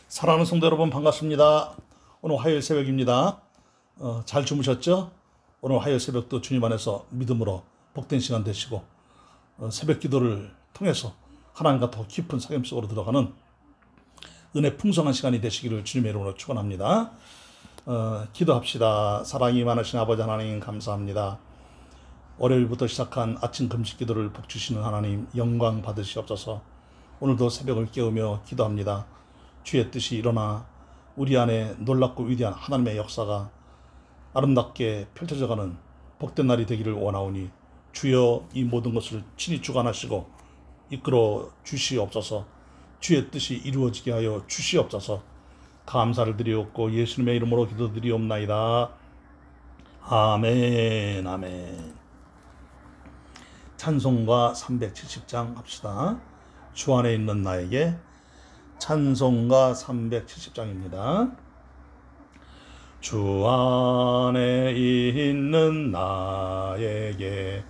사랑하는 성도 여러분 반갑습니다. 오늘 화요일 새벽입니다. 잘 주무셨죠? 오늘 화요일 새벽도 주님 안에서 믿음으로 복된 시간 되시고 새벽 기도를 통해서 하나님과 더 깊은 사귐 속으로 들어가는 은혜 풍성한 시간이 되시기를 주님의 이름으로 축원합니다. 기도합시다. 사랑이 많으신 아버지 하나님 감사합니다. 월요일부터 시작한 아침 금식 기도를 복주시는 하나님 영광 받으시옵소서. 오늘도 새벽을 깨우며 기도합니다. 주의 뜻이 일어나 우리 안에 놀랍고 위대한 하나님의 역사가 아름답게 펼쳐져가는 복된 날이 되기를 원하오니 주여 이 모든 것을 친히 주관하시고 이끌어 주시옵소서. 주의 뜻이 이루어지게 하여 주시옵소서. 감사를 드리옵고 예수님의 이름으로 기도드리옵나이다. 아멘 아멘. 찬송가 370장 합시다. 주 안에 있는 나에게. 찬송가 370장입니다. 주 안에 있는 나에게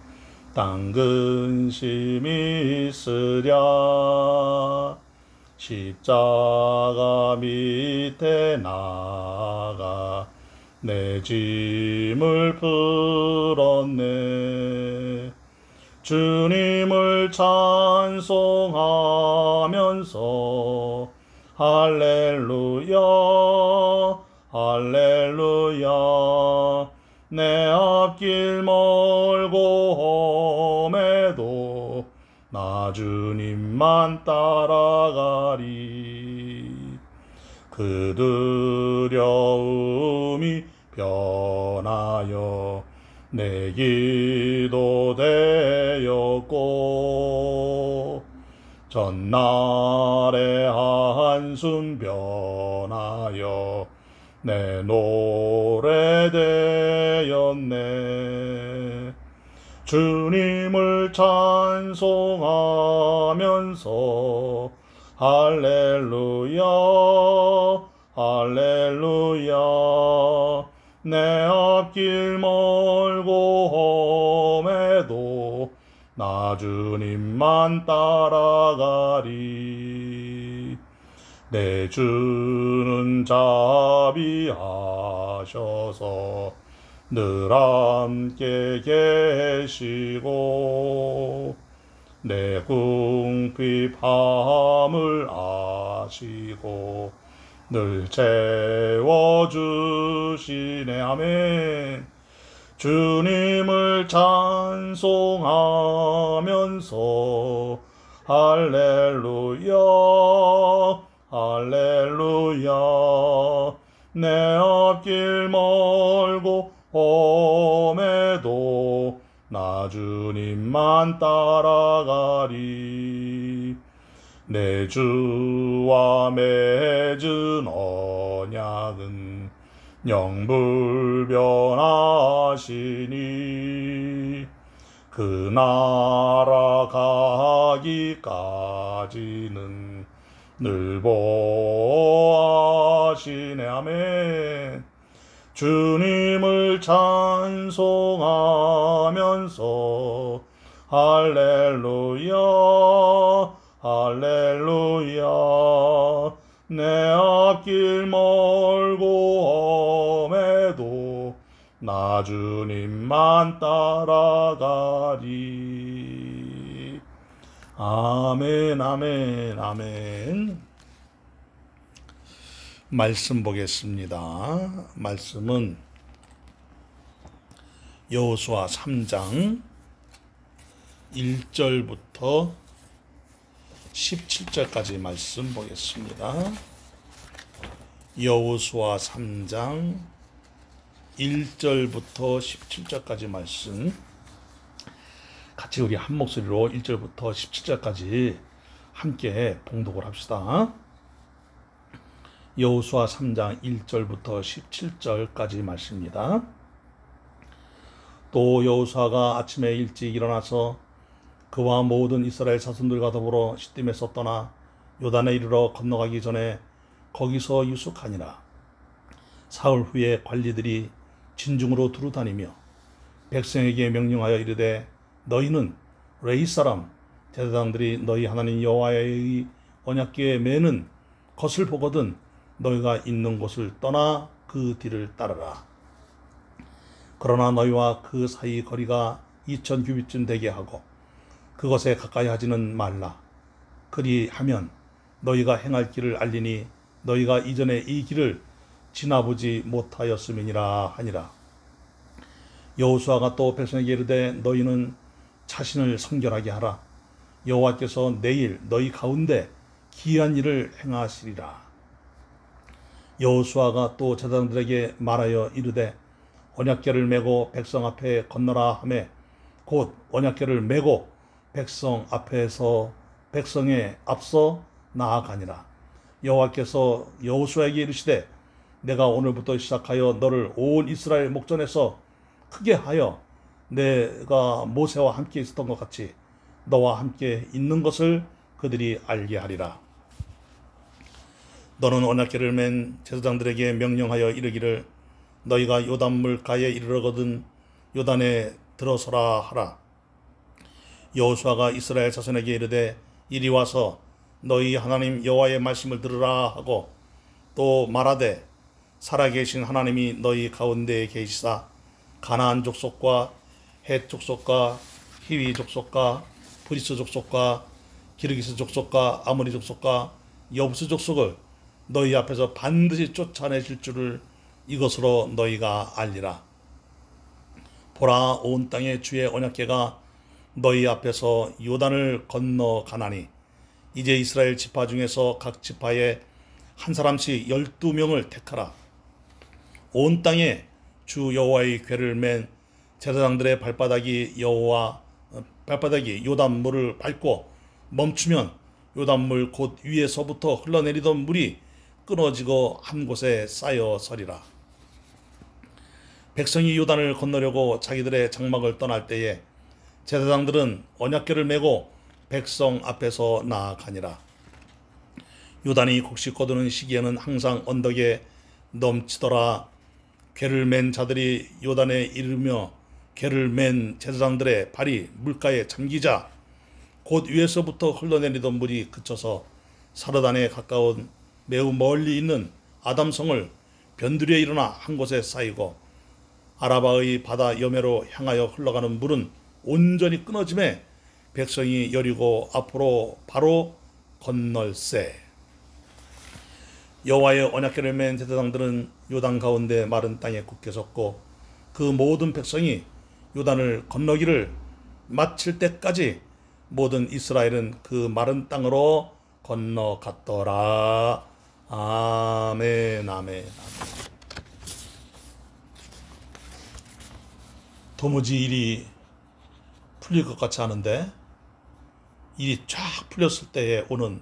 딴 근심이 있으랴. 십자가 밑에 나가 내 짐을 풀었네. 주님을 찬송하면서 할렐루야 할렐루야. 내 앞길 멀고 험해도 나 주님만 따라가리. 그 두려움이 변하여 내 기도 되었고 전날의 한숨 변하여 내 노래 되었네. 주님을 찬송하면서 할렐루야 할렐루야. 내 앞길 멀고 험해도 나 주님만 따라가리. 내 주는 자비하셔서 늘 함께 계시고 내 궁핍함을 아시고 늘 채워주시네. 아멘. 주님을 찬송하면서 할렐루야 할렐루야. 내 앞길 멀고 험해도 나 주님만 따라가리. 내 주와 맺은 언약은 영불변하시니 그 나라 가기까지는 늘 보호하시네. 아멘. 주님을 찬송하면서 할렐루야 할렐루야. 내 앞길 멀고 험해도 나 주님만 따라가리. 아멘 아멘 아멘. 말씀 보겠습니다. 말씀은 여호수아 3장 1절부터 17절까지 말씀 보겠습니다. 여호수아 3장 1절부터 17절까지 말씀 같이 우리 한 목소리로 1절부터 17절까지 함께 봉독을 합시다. 여호수아 3장 1절부터 17절까지 말씀입니다. 또 여호수아가 아침에 일찍 일어나서 그와 모든 이스라엘 자손들과 더불어 시딤에서 떠나 요단에 이르러 건너가기 전에 거기서 유숙하니라. 사흘 후에 관리들이 진중으로 두루 다니며 백성에게 명령하여 이르되 너희는 레위 사람 제사장들이 너희 하나님 여호와의 언약궤에 매는 것을 보거든 너희가 있는 곳을 떠나 그 뒤를 따르라. 그러나 너희와 그 사이 거리가 2000 규빗쯤 되게 하고 그것에 가까이 하지는 말라. 그리하면 너희가 행할 길을 알리니 너희가 이전에 이 길을 지나보지 못하였음이니라 하니라. 여호수아가 또 백성에게 이르되 너희는 자신을 성결하게 하라. 여호와께서 내일 너희 가운데 기이한 일을 행하시리라. 여호수아가 또 제사장들에게 말하여 이르되 언약궤를 메고 백성 앞에 건너라 하매 곧 언약궤를 메고 백성 앞에서 백성에 앞서 나아가니라. 여호와께서 여호수아에게 이르시되 내가 오늘부터 시작하여 너를 온 이스라엘 목전에서 크게 하여 내가 모세와 함께 있었던 것 같이 너와 함께 있는 것을 그들이 알게 하리라. 너는 언약궤를 맨 제사장들에게 명령하여 이르기를 너희가 요단물 가에 이르러거든 요단에 들어서라 하라. 여호수아가 이스라엘 자손에게 이르되 이리 와서 너희 하나님 여호와의 말씀을 들으라 하고 또 말하되 살아계신 하나님이 너희 가운데에 계시사 가나안 족속과 헷 족속과 히위 족속과 브리스 족속과 기르기스 족속과 아모리 족속과 여부스 족속을 너희 앞에서 반드시 쫓아내실 줄을 이것으로 너희가 알리라. 보라, 온 땅에 주의 언약궤가 너희 앞에서 요단을 건너가나니 이제 이스라엘 지파 중에서 각 지파에 한 사람씩 12명을 택하라. 온 땅에 주 여호와의 궤를 맨 제사장들의 발바닥이 요단물을 밟고 멈추면 요단물 곧 위에서부터 흘러내리던 물이 끊어지고 한 곳에 쌓여 서리라. 백성이 요단을 건너려고 자기들의 장막을 떠날 때에 제사장들은 언약궤를 메고 백성 앞에서 나아가니라. 요단이 곡식 거두는 시기에는 항상 언덕에 넘치더라. 궤를 맨 자들이 요단에 이르며 궤를 맨 제사장들의 발이 물가에 잠기자 곧 위에서부터 흘러내리던 물이 그쳐서 사르단에 가까운 매우 멀리 있는 아담성을 변두리에 일어나 한 곳에 쌓이고 아라바의 바다 여매로 향하여 흘러가는 물은 온전히 끊어짐에 백성이 여리고 앞으로 바로 건널세. 여호와의 언약궤를 맨 제사장들은 요단 가운데 마른 땅에 굳게 섰고 그 모든 백성이 요단을 건너기를 마칠 때까지 모든 이스라엘은 그 마른 땅으로 건너갔더라. 아멘, 아멘, 아멘. 도무지 일이 풀릴 것 같지 않은데 일이 쫙 풀렸을 때에 오는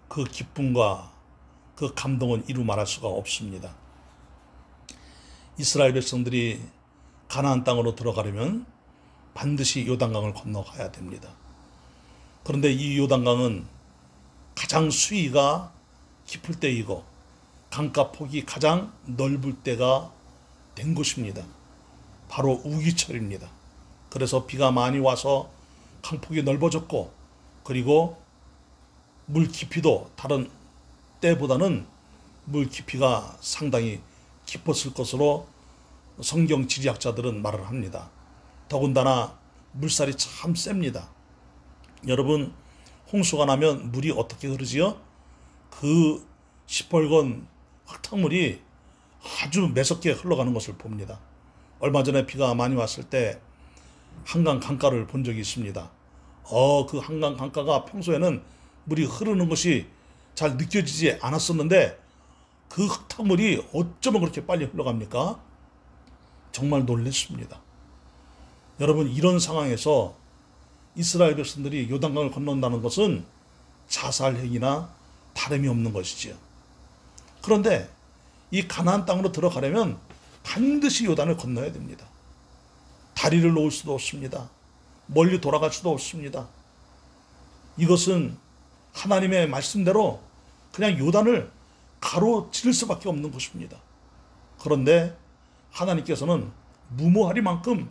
그 기쁨과 그 감동은 이루 말할 수가 없습니다. 이스라엘 백성들이 가나안 땅으로 들어가려면 반드시 요단강을 건너가야 됩니다. 그런데 이 요단강은 가장 수위가 깊을 때이고 강가 폭이 가장 넓을 때가 된 곳입니다. 바로 우기철입니다. 그래서 비가 많이 와서 강폭이 넓어졌고 그리고 물 깊이도 다른 때보다는 물 깊이가 상당히 깊었을 것으로 성경 지리학자들은 말을 합니다. 더군다나 물살이 참 셉니다. 여러분, 홍수가 나면 물이 어떻게 흐르지요? 그 시뻘건 흙탕물이 아주 매섭게 흘러가는 것을 봅니다. 얼마 전에 비가 많이 왔을 때 한강 강가를 본 적이 있습니다. 그 한강 강가가 평소에는 물이 흐르는 것이 잘 느껴지지 않았었는데 그 흙탕물이 어쩌면 그렇게 빨리 흘러갑니까? 정말 놀랐습니다. 여러분, 이런 상황에서 이스라엘 백성들이 요단강을 건넌다는 것은 자살행위나 다름이 없는 것이지요. 그런데 이 가나안 땅으로 들어가려면 반드시 요단을 건너야 됩니다. 다리를 놓을 수도 없습니다. 멀리 돌아갈 수도 없습니다. 이것은 하나님의 말씀대로 그냥 요단을 가로지를 수밖에 없는 것입니다. 그런데 하나님께서는 무모하리만큼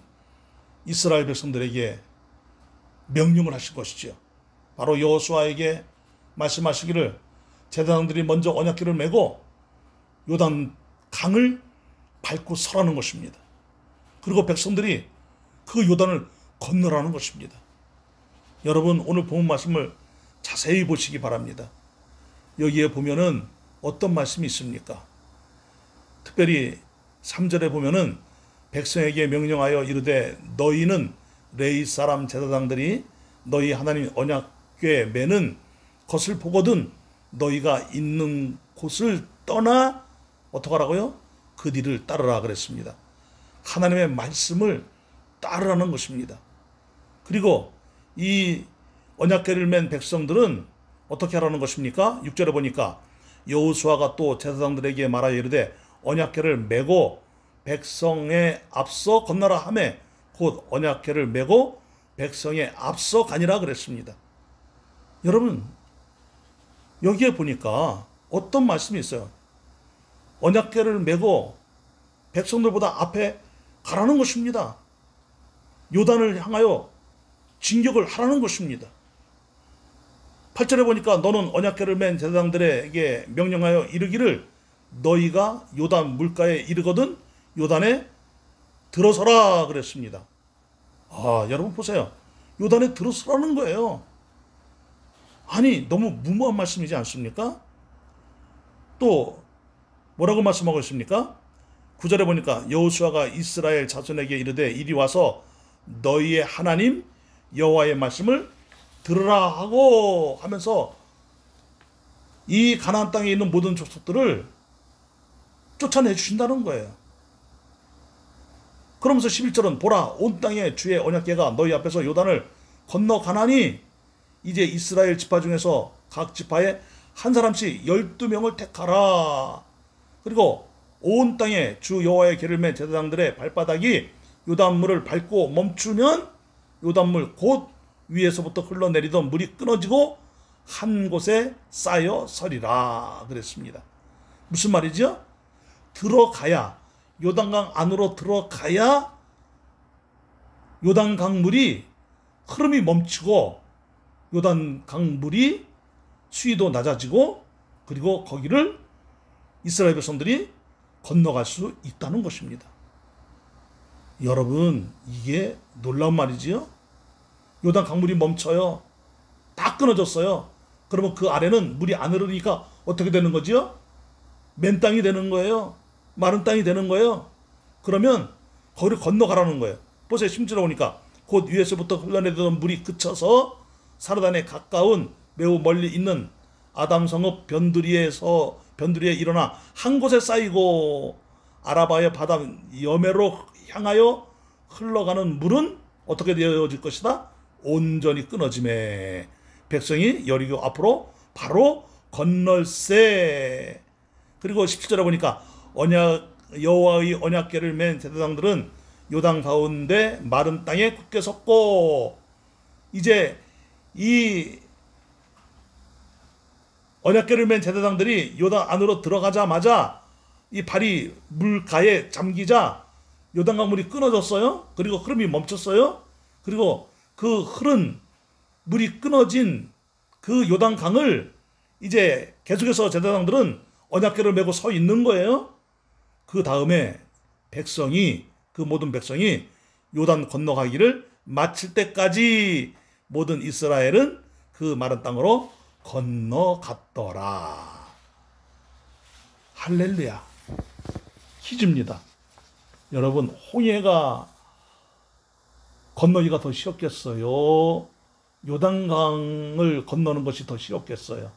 이스라엘 백성들에게 명령을 하실 것이지요. 바로 여호수아에게 말씀하시기를 제사장들이 먼저 언약궤를 메고 요단 강을 밟고 서라는 것입니다. 그리고 백성들이 그 요단을 건너라는 것입니다. 여러분, 오늘 본 말씀을 자세히 보시기 바랍니다. 여기에 보면은 어떤 말씀이 있습니까? 특별히 3절에 보면은 백성에게 명령하여 이르되 너희는 레위 사람 제사장들이 너희 하나님 언약궤 매는 것을 보거든 너희가 있는 곳을 떠나 어떡하라고요? 그 뒤를 따르라 그랬습니다. 하나님의 말씀을 따르라는 것입니다. 그리고 이 언약궤를 맨 백성들은 어떻게 하라는 것입니까? 6절에 보니까 여호수아가 또 제사장들에게 말하여 이르되 언약궤를 메고 백성에 앞서 건너라 하며 곧 언약궤를 메고 백성에 앞서 가니라 그랬습니다. 여러분, 여기에 보니까 어떤 말씀이 있어요? 언약궤를 메고 백성들보다 앞에 가라는 것입니다. 요단을 향하여 진격을 하라는 것입니다. 8절에 보니까 너는 언약궤를 맨 제사장들에게 명령하여 이르기를 너희가 요단 물가에 이르거든 요단에 들어서라 그랬습니다. 여러분 보세요. 요단에 들어서라는 거예요. 아니, 너무 무모한 말씀이지 않습니까? 또 뭐라고 말씀하고 있습니까? 9절에 보니까 여호수아가 이스라엘 자손에게 이르되 이리 와서 너희의 하나님 여호와의 말씀을 들으라 하고 하면서 이 가나안 땅에 있는 모든 족속들을 쫓아내 주신다는 거예요. 그러면서 11절은 보라 온 땅에 주의 언약궤가 너희 앞에서 요단을 건너가나니 이제 이스라엘 지파 중에서 각 지파에 한 사람씩 12명을 택하라. 그리고 온 땅에 주 여호와의 궤를 맨 제사장들의 발바닥이 요단물을 밟고 멈추면 요단물 곧 위에서부터 흘러내리던 물이 끊어지고 한 곳에 쌓여 서리라 그랬습니다. 무슨 말이죠? 들어가야, 요단강 안으로 들어가야 요단강 물이 흐름이 멈추고 요단강 물이 수위도 낮아지고 그리고 거기를 이스라엘 백성들이 건너갈 수 있다는 것입니다. 여러분, 이게 놀라운 말이지요? 요단 강물이 멈춰요. 다 끊어졌어요. 그러면 그 아래는 물이 안 흐르니까 어떻게 되는 거지요? 맨 땅이 되는 거예요. 마른 땅이 되는 거예요. 그러면 거기를 건너가라는 거예요. 보세요. 10절에 오니까 곧 위에서부터 흘러내리던 물이 그쳐서 사르단에 가까운 매우 멀리 있는 아담성읍 변두리에 일어나 한 곳에 쌓이고 아라바의 바다 여매로 향하여 흘러가는 물은 어떻게 되어질 것이다? 온전히 끊어짐에 백성이 여리고 앞으로 바로 건널세. 그리고 17절에 보니까 여호와의 언약궤를 맨 제사장들은 요단 가운데 마른 땅에 굳게 섰고 이제 이 언약궤를 맨 제사장들이 요단 안으로 들어가자마자 이 발이 물가에 잠기자 요단강 물이 끊어졌어요. 그리고 흐름이 멈췄어요. 그리고 그 흐른 물이 끊어진 그 요단강을 이제 계속해서 제사장들은 언약궤를 메고 서 있는 거예요. 그 다음에 그 모든 백성이 요단 건너가기를 마칠 때까지 모든 이스라엘은 그 마른 땅으로 건너갔더라. 할렐루야. 퀴즈입니다. 여러분, 홍해가 건너기가 더 쉬웠겠어요? 요단강을 건너는 것이 더 쉬웠겠어요?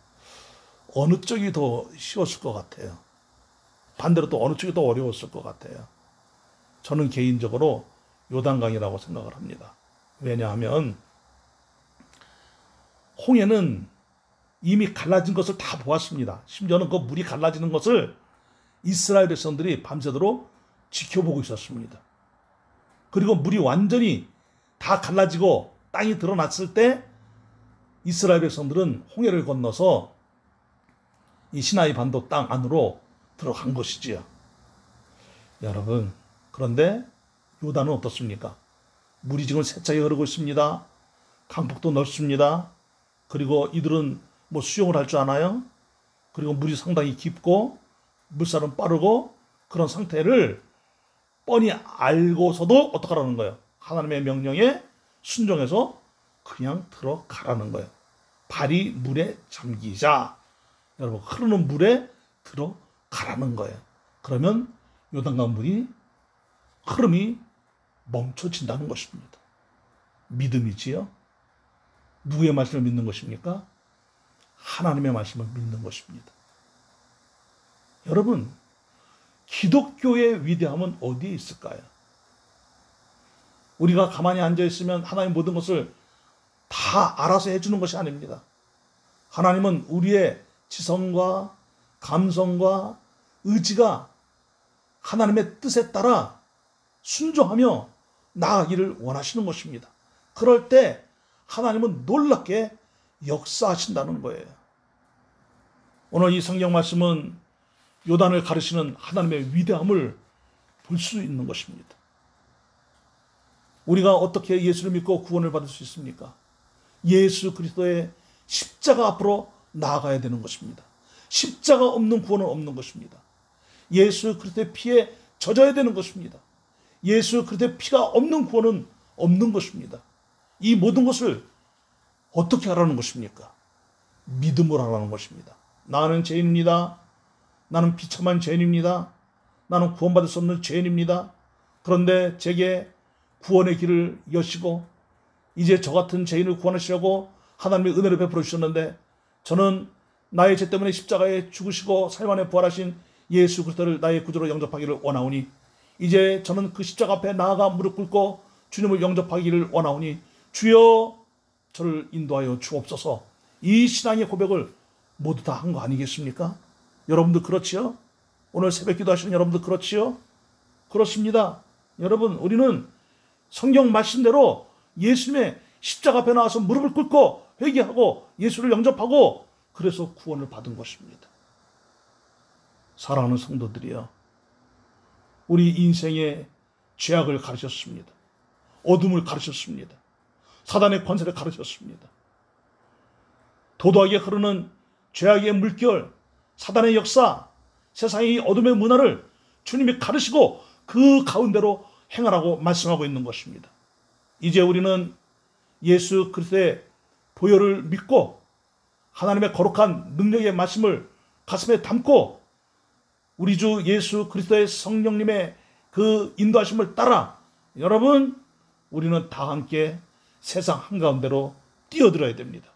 어느 쪽이 더 쉬웠을 것 같아요? 반대로 또 어느 쪽이 더 어려웠을 것 같아요? 저는 개인적으로 요단강이라고 생각을 합니다. 왜냐하면 홍해는 이미 갈라진 것을 다 보았습니다. 심지어는 그 물이 갈라지는 것을 이스라엘 백성들이 밤새도록 지켜보고 있었습니다. 그리고 물이 완전히 다 갈라지고 땅이 드러났을 때 이스라엘 백성들은 홍해를 건너서 이 시나이 반도 땅 안으로 들어간 것이지요. 여러분, 그런데 요단은 어떻습니까? 물이 지금 세차게 흐르고 있습니다. 강폭도 넓습니다. 그리고 이들은 수영을 할 줄 아나요? 그리고 물이 상당히 깊고 물살은 빠르고 그런 상태를 뻔히 알고서도 어떡하라는 거예요? 하나님의 명령에 순종해서 그냥 들어가라는 거예요. 발이 물에 잠기자. 여러분, 흐르는 물에 들어가라는 거예요. 그러면 요단강 물이 흐름이 멈춰진다는 것입니다. 믿음이지요. 누구의 말씀을 믿는 것입니까? 하나님의 말씀을 믿는 것입니다. 여러분, 기독교의 위대함은 어디에 있을까요? 우리가 가만히 앉아있으면 하나님 모든 것을 다 알아서 해주는 것이 아닙니다. 하나님은 우리의 지성과 감성과 의지가 하나님의 뜻에 따라 순종하며 나아가기를 원하시는 것입니다. 그럴 때 하나님은 놀랍게 역사하신다는 거예요. 오늘 이 성경 말씀은 요단을 가르치는 하나님의 위대함을 볼 수 있는 것입니다. 우리가 어떻게 예수를 믿고 구원을 받을 수 있습니까? 예수 그리스도의 십자가 앞으로 나아가야 되는 것입니다. 십자가 없는 구원은 없는 것입니다. 예수 그리스도의 피에 젖어야 되는 것입니다. 예수 그리스도의 피가 없는 구원은 없는 것입니다. 이 모든 것을 어떻게 하라는 것입니까? 믿음으로 하라는 것입니다. 나는 죄인입니다. 나는 비참한 죄인입니다. 나는 구원받을 수 없는 죄인입니다. 그런데 제게 구원의 길을 여시고 이제 저 같은 죄인을 구원하시려고 하나님의 은혜를 베풀어 주셨는데 저는 나의 죄 때문에 십자가에 죽으시고 사흘 만에 부활하신 예수 그리스도를 나의 구주로 영접하기를 원하오니 이제 저는 그 십자가 앞에 나아가 무릎 꿇고 주님을 영접하기를 원하오니 주여 저를 인도하여 주옵소서. 이 신앙의 고백을 모두 다 한 거 아니겠습니까? 여러분들 그렇지요? 오늘 새벽 기도하시는 여러분들 그렇지요? 그렇습니다. 여러분, 우리는 성경 말씀대로 예수님의 십자가 앞에 나와서 무릎을 꿇고 회개하고 예수를 영접하고 그래서 구원을 받은 것입니다. 사랑하는 성도들이여, 우리 인생의 죄악을 가르쳤습니다. 어둠을 가르쳤습니다. 사단의 권세를 가르쳤습니다. 도도하게 흐르는 죄악의 물결, 사단의 역사, 세상의 어둠의 문화를 주님이 가르치고 그 가운데로 행하라고 말씀하고 있는 것입니다. 이제 우리는 예수 그리스도의 보혈을 믿고 하나님의 거룩한 능력의 말씀을 가슴에 담고 우리 주 예수 그리스도의 성령님의 그 인도하심을 따라 여러분, 우리는 다 함께 세상 한가운데로 뛰어들어야 됩니다.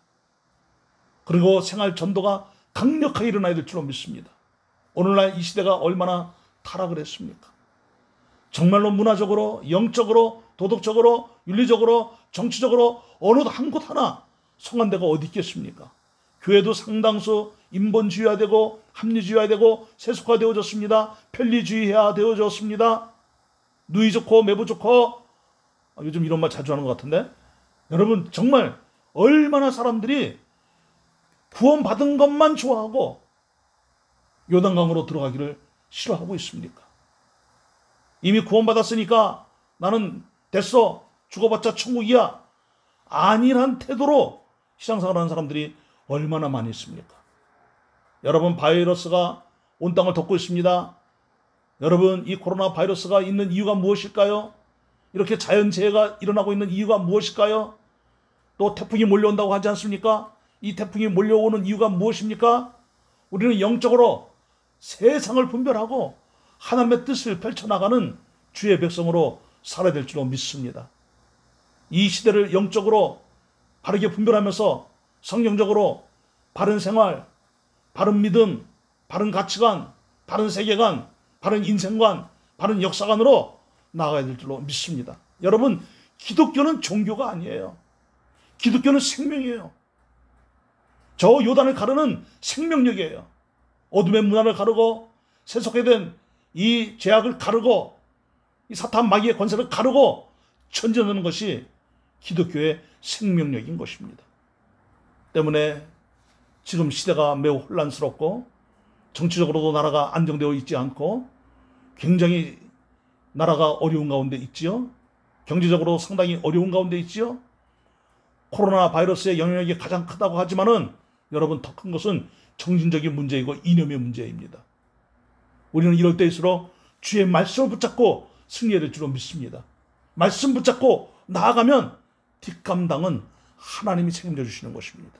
그리고 생활 전도가 강력하게 일어나야 될 줄로 믿습니다. 오늘날 이 시대가 얼마나 타락을 했습니까? 정말로 문화적으로, 영적으로, 도덕적으로, 윤리적으로, 정치적으로 어느 한 곳 하나 성한 데가 어디 있겠습니까? 교회도 상당수 인본주의화되고 합리주의화되고 세속화되어졌습니다. 편리주의화 되어졌습니다. 누이 좋고 매부 좋고, 요즘 이런 말 자주 하는 것 같은데, 여러분 정말 얼마나 사람들이 구원받은 것만 좋아하고 요단강으로 들어가기를 싫어하고 있습니까? 이미 구원받았으니까 나는 됐어, 죽어봤자 천국이야, 아니란 태도로 신앙생활하는 사람들이 얼마나 많이 있습니까? 여러분, 바이러스가 온 땅을 덮고 있습니다. 여러분, 이 코로나 바이러스가 있는 이유가 무엇일까요? 이렇게 자연재해가 일어나고 있는 이유가 무엇일까요? 또 태풍이 몰려온다고 하지 않습니까? 이 태풍이 몰려오는 이유가 무엇입니까? 우리는 영적으로 세상을 분별하고 하나님의 뜻을 펼쳐나가는 주의 백성으로 살아야 될 줄로 믿습니다. 이 시대를 영적으로 바르게 분별하면서 성경적으로 바른 생활, 바른 믿음, 바른 가치관, 바른 세계관, 바른 인생관, 바른 역사관으로 나아가야 될 줄로 믿습니다. 여러분, 기독교는 종교가 아니에요. 기독교는 생명이에요. 저 요단을 가르는 생명력이에요. 어둠의 문화를 가르고 세속화된 이 죄악을 가르고 이 사탄 마귀의 권세를 가르고 천전하는 것이 기독교의 생명력인 것입니다. 때문에 지금 시대가 매우 혼란스럽고 정치적으로도 나라가 안정되어 있지 않고 굉장히 나라가 어려운 가운데 있지요. 경제적으로 상당히 어려운 가운데 있지요. 코로나 바이러스의 영향력이 가장 크다고 하지만은 여러분, 더 큰 것은 정신적인 문제이고 이념의 문제입니다. 우리는 이럴 때일수록 주의 말씀을 붙잡고 승리를 줄로 믿습니다. 말씀 붙잡고 나아가면 뒷감당은 하나님이 책임져 주시는 것입니다.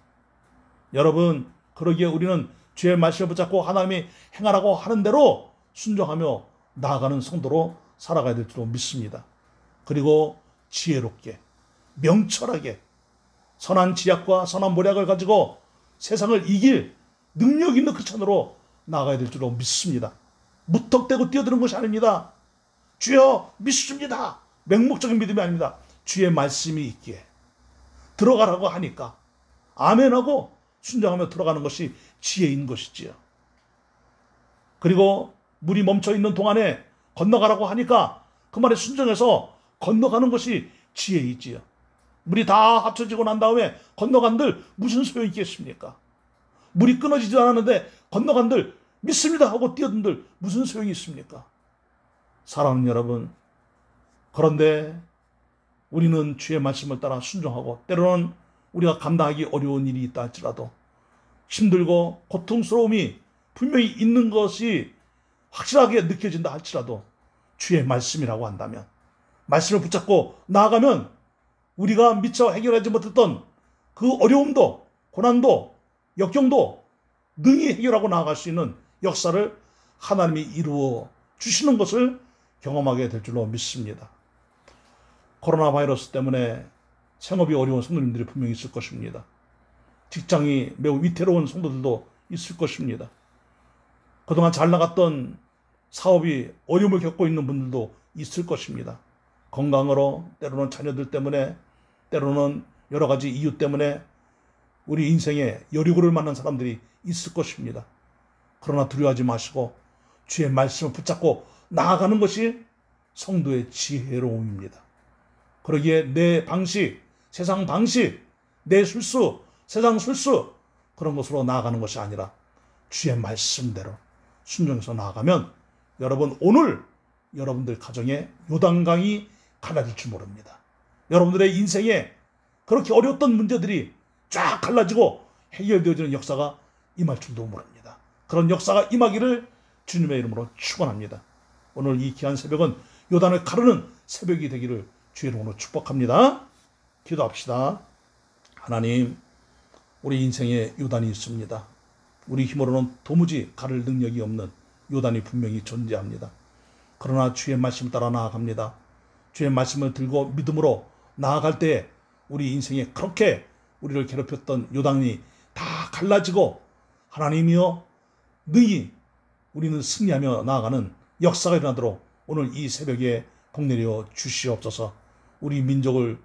여러분, 그러기에 우리는 주의 말씀을 붙잡고 하나님이 행하라고 하는 대로 순종하며 나아가는 성도로 살아가야 될 줄로 믿습니다. 그리고 지혜롭게, 명철하게 선한 지략과 선한 모략을 가지고 세상을 이길 능력 있는 크리스천으로 나아가야 될 줄로 믿습니다. 무턱대고 뛰어드는 것이 아닙니다. 주여 믿습니다. 맹목적인 믿음이 아닙니다. 주의 말씀이 있기에 들어가라고 하니까 아멘하고 순종하며 들어가는 것이 지혜인 것이지요. 그리고 물이 멈춰있는 동안에 건너가라고 하니까 그 말에 순종해서 건너가는 것이 지혜이지요. 물이 다 합쳐지고 난 다음에 건너간들 무슨 소용이 있겠습니까? 물이 끊어지지 않았는데 건너간들 믿습니다 하고 뛰어든들 무슨 소용이 있습니까? 사랑하는 여러분, 그런데 우리는 주의 말씀을 따라 순종하고 때로는 우리가 감당하기 어려운 일이 있다 할지라도 힘들고 고통스러움이 분명히 있는 것이 확실하게 느껴진다 할지라도 주의 말씀이라고 한다면 말씀을 붙잡고 나아가면 우리가 미처 해결하지 못했던 그 어려움도 고난도 역경도 능히 해결하고 나아갈 수 있는 역사를 하나님이 이루어 주시는 것을 경험하게 될 줄로 믿습니다. 코로나 바이러스 때문에 생업이 어려운 성도님들이 분명히 있을 것입니다. 직장이 매우 위태로운 성도들도 있을 것입니다. 그동안 잘 나갔던 사업이 어려움을 겪고 있는 분들도 있을 것입니다. 건강으로, 때로는 자녀들 때문에, 때로는 여러 가지 이유 때문에 우리 인생에 여리고를 만난 사람들이 있을 것입니다. 그러나 두려워하지 마시고 주의 말씀을 붙잡고 나아가는 것이 성도의 지혜로움입니다. 그러기에 내 방식, 세상 방식, 내 술수, 세상 술수 그런 것으로 나아가는 것이 아니라 주의 말씀대로 순종해서 나아가면 여러분 오늘 여러분들 가정에 요단강이 갈라질 줄 모릅니다. 여러분들의 인생에 그렇게 어려웠던 문제들이 쫙 갈라지고 해결되어지는 역사가 임할 줄도 모릅니다. 그런 역사가 임하기를 주님의 이름으로 축원합니다. 오늘 이 귀한 새벽은 요단을 가르는 새벽이 되기를 주의 이름으로 축복합니다. 기도합시다. 하나님, 우리 인생에 요단이 있습니다. 우리 힘으로는 도무지 가를 능력이 없는 요단이 분명히 존재합니다. 그러나 주의 말씀 따라 나아갑니다. 주의 말씀을 들고 믿음으로 나아갈 때 우리 인생에 그렇게 우리를 괴롭혔던 요단이 다 갈라지고 하나님이여 능히 우리는 승리하며 나아가는 역사가 일어나도록 오늘 이 새벽에 복내려 주시옵소서. 우리 민족을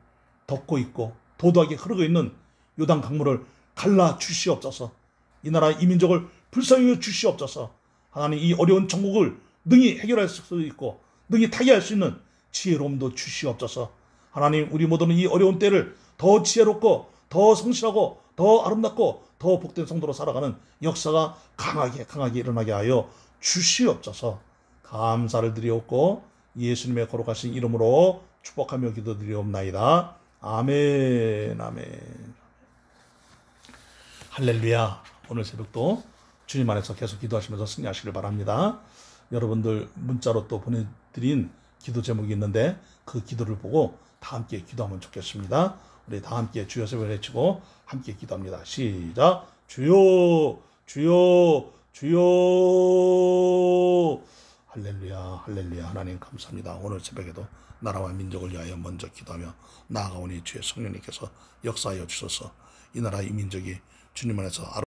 덮고 있고 도도하게 흐르고 있는 요단 강물을 갈라 주시옵소서. 이 나라 이 민족을 불쌍히 주시옵소서. 하나님 이 어려운 정국을 능히 해결할 수 있고 능히 타개할 수 있는 지혜로움도 주시옵소서. 하나님 우리 모두는 이 어려운 때를 더 지혜롭고 더 성실하고 더 아름답고 더 복된 성도로 살아가는 역사가 강하게 일어나게 하여 주시옵소서. 감사를 드리옵고 예수님의 거룩하신 이름으로 축복하며 기도드리옵나이다. 아멘. 할렐루야. 오늘 새벽도 주님 안에서 계속 기도하시면서 승리하시길 바랍니다. 여러분들 문자로 또 보내드린 기도 제목이 있는데 그 기도를 보고 다 함께 기도하면 좋겠습니다. 우리 다 함께 주여 세번 외치고 함께 기도합니다. 시작. 주여 주여 주여. 할렐루야 할렐루야. 하나님 감사합니다. 오늘 새벽에도 나라와 민족을 위하여 먼저 기도하며 나아가오니 주의 성령님께서 역사하여 주셔서 이 나라 이 민족이 주님 안에서